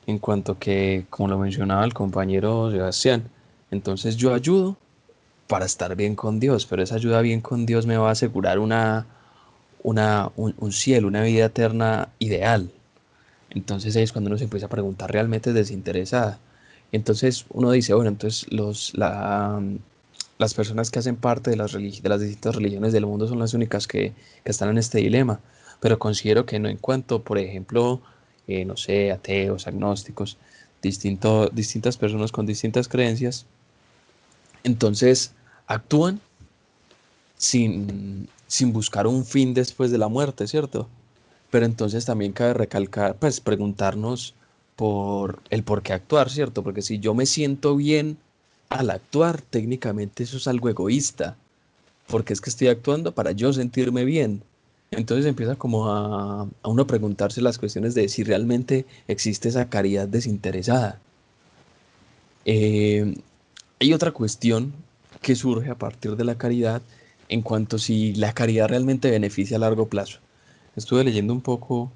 en cuanto que, como lo mencionaba el compañero Sebastián, entonces yo ayudo para estar bien con Dios, pero esa ayuda bien con Dios me va a asegurar un cielo, una vida eterna ideal. Entonces ahí es cuando uno se empieza a preguntar, ¿realmente es desinteresada? Entonces uno dice, bueno, entonces las personas que hacen parte de de las distintas religiones del mundo son las únicas que están en este dilema, pero considero que no, en cuanto, por ejemplo, no sé, ateos, agnósticos, distintas personas con distintas creencias, entonces actúan sin buscar un fin después de la muerte, ¿cierto? Pero entonces también cabe recalcar, pues preguntarnos por el por qué actuar, ¿cierto? Porque si yo me siento bien al actuar, técnicamente eso es algo egoísta, porque es que estoy actuando para yo sentirme bien. Entonces empieza como a uno preguntarse las cuestiones de si realmente existe esa caridad desinteresada. Eh, Hay otra cuestión que surge a partir de la caridad en cuanto si la caridad realmente beneficia a largo plazo. Estuve leyendo un poco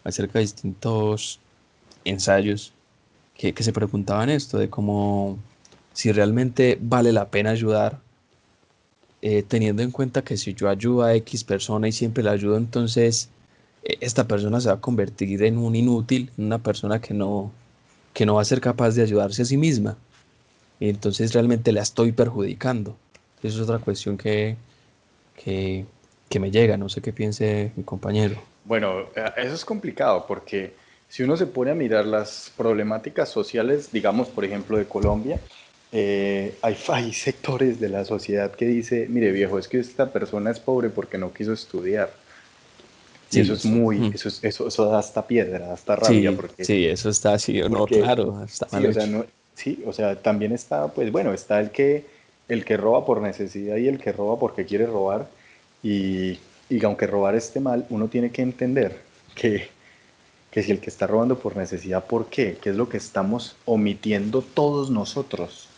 acerca de distintos ensayos que se preguntaban esto, de cómo si realmente vale la pena ayudar, teniendo en cuenta que si yo ayudo a X persona y siempre la ayudo, entonces esta persona se va a convertir en un inútil, en una persona que no va a ser capaz de ayudarse a sí misma. Y entonces realmente la estoy perjudicando. Eso es otra cuestión que, que me llega, no sé qué piense mi compañero. Bueno, eso es complicado porque si uno se pone a mirar las problemáticas sociales, digamos, por ejemplo, de Colombia, hay sectores de la sociedad que dice, mire viejo, es que esta persona es pobre porque no quiso estudiar. Y eso Sí, es muy, mm, eso da hasta piedra, da hasta rabia, sí, sí, eso está así, o no, porque claro, está sí, mal o sea, hecho. no, sí, o sea, también está, pues bueno, está el que roba por necesidad y el que roba porque quiere robar. Y, y aunque robar esté mal, uno tiene que entender que, que si el que está robando por necesidad, ¿por qué? ¿Qué es lo que estamos omitiendo todos nosotros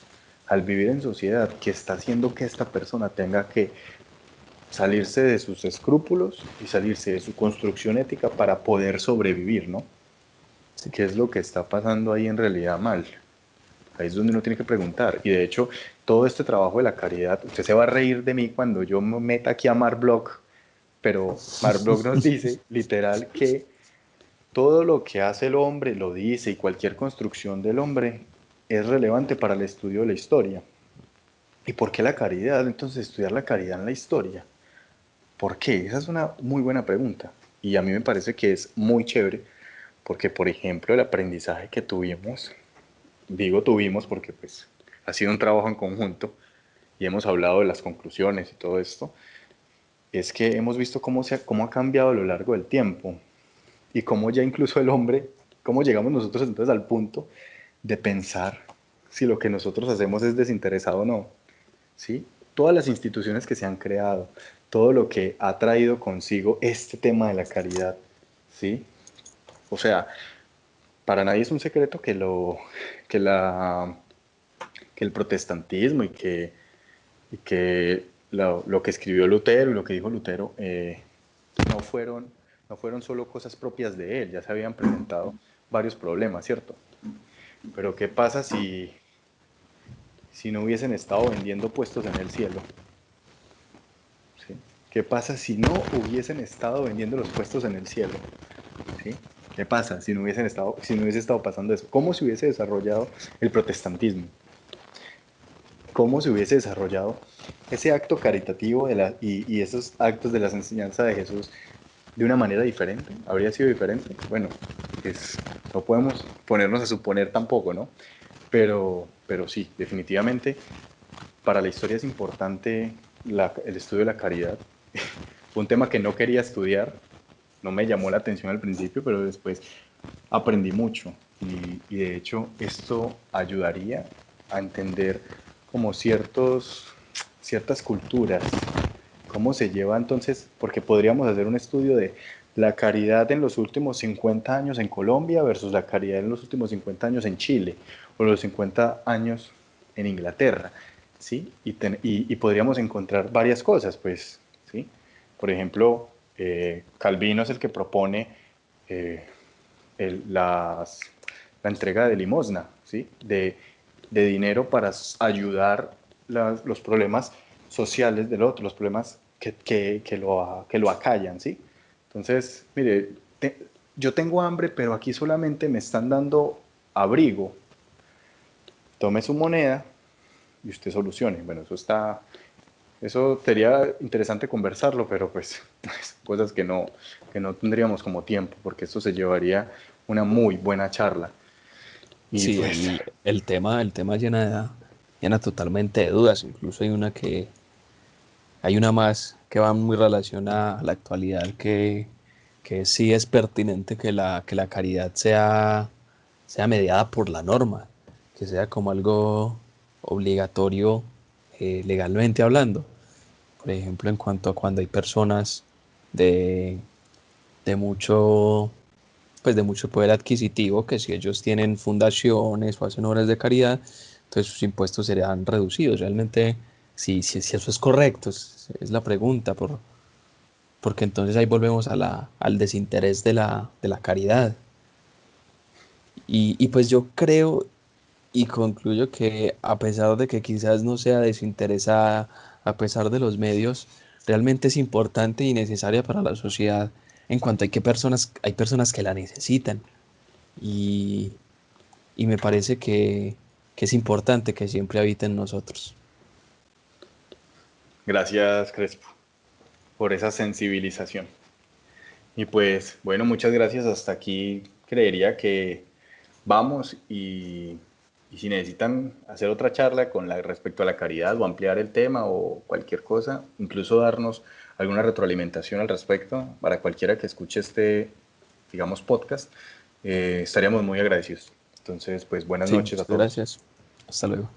al vivir en sociedad? Que está haciendo que esta persona tenga que salirse de sus escrúpulos y salirse de su construcción ética para poder sobrevivir, ¿no? Sí. ¿Qué es lo que está pasando ahí en realidad mal? Ahí es donde uno tiene que preguntar. Y de hecho, todo este trabajo de la caridad, usted se va a reír de mí cuando yo me meta aquí a Marblog, pero Marblog nos dice literal que todo lo que hace el hombre, lo dice, y cualquier construcción del hombre es relevante para el estudio de la historia. ¿Y por qué la caridad? Entonces, estudiar la caridad en la historia. ¿Por qué? Esa es una muy buena pregunta. Y a mí me parece que es muy chévere porque, por ejemplo, el aprendizaje que tuvimos, digo tuvimos porque pues ha sido un trabajo en conjunto y hemos hablado de las conclusiones y todo esto, es que hemos visto cómo ha cambiado a lo largo del tiempo y cómo ya incluso el hombre, cómo llegamos nosotros entonces al punto de pensar si lo que nosotros hacemos es desinteresado o no. ¿Sí? Todas las instituciones que se han creado, todo lo que ha traído consigo este tema de la caridad, ¿sí? O sea, para nadie es un secreto que, la, que el protestantismo y que lo que escribió Lutero y lo que dijo Lutero no, fueron, no fueron solo cosas propias de él, ya se habían presentado varios problemas, ¿cierto? Pero ¿qué pasa si no hubiesen estado vendiendo puestos en el cielo? ¿Sí? ¿Qué pasa si no hubiesen estado vendiendo los puestos en el cielo? ¿Sí? ¿Qué pasa si no hubiese estado pasando eso? ¿Cómo se hubiese desarrollado el protestantismo? cómo se hubiese desarrollado ese acto caritativo y esos actos de las enseñanzas de Jesús de una manera diferente. ¿Habría sido diferente? Bueno, no podemos ponernos a suponer tampoco, ¿no? Pero sí, definitivamente para la historia es importante el estudio de la caridad. Fue un tema que no quería estudiar, no me llamó la atención al principio, pero después aprendí mucho y de hecho esto ayudaría a entender como ciertas culturas, cómo se lleva entonces, porque podríamos hacer un estudio de la caridad en los últimos 50 años en Colombia versus la caridad en los últimos 50 años en Chile o los 50 años en Inglaterra, ¿sí? Y podríamos encontrar varias cosas, pues, ¿sí? Por ejemplo, Calvino es el que propone eh, la entrega de limosna, ¿sí? De dinero para ayudar los problemas sociales del otro, los problemas que lo acallan, ¿sí? Entonces, mire, yo tengo hambre, pero aquí solamente me están dando abrigo. Tome su moneda y usted solucione. Bueno, eso sería interesante conversarlo, pero pues cosas que no tendríamos como tiempo, porque esto se llevaría una muy buena charla. Y Sí, pues, el tema llena totalmente de dudas. Incluso hay una más que va muy relacionada a la actualidad que sí es pertinente que la caridad sea mediada por la norma, que sea como algo obligatorio legalmente hablando. Por ejemplo, en cuanto a cuando hay personas de, de mucho, pues de mucho poder adquisitivo, que si ellos tienen fundaciones o hacen obras de caridad, entonces sus impuestos serían reducidos. Realmente, si eso es correcto, es la pregunta, porque entonces ahí volvemos a al desinterés de la caridad. Y pues yo creo y concluyo que a pesar de que quizás no sea desinteresada, a pesar de los medios, realmente es importante y necesaria para la sociedad en cuanto a que hay personas que la necesitan. Y, y me parece que es importante que siempre habite en nosotros. gracias, Crespo, por esa sensibilización. Y pues, bueno, muchas gracias. Hasta aquí creería que vamos y si necesitan hacer otra charla respecto a la caridad o ampliar el tema o cualquier cosa, incluso darnos alguna retroalimentación al respecto para cualquiera que escuche este, digamos, podcast, estaríamos muy agradecidos. Entonces, pues buenas Sí, noches a muchas todos. gracias. Hasta luego.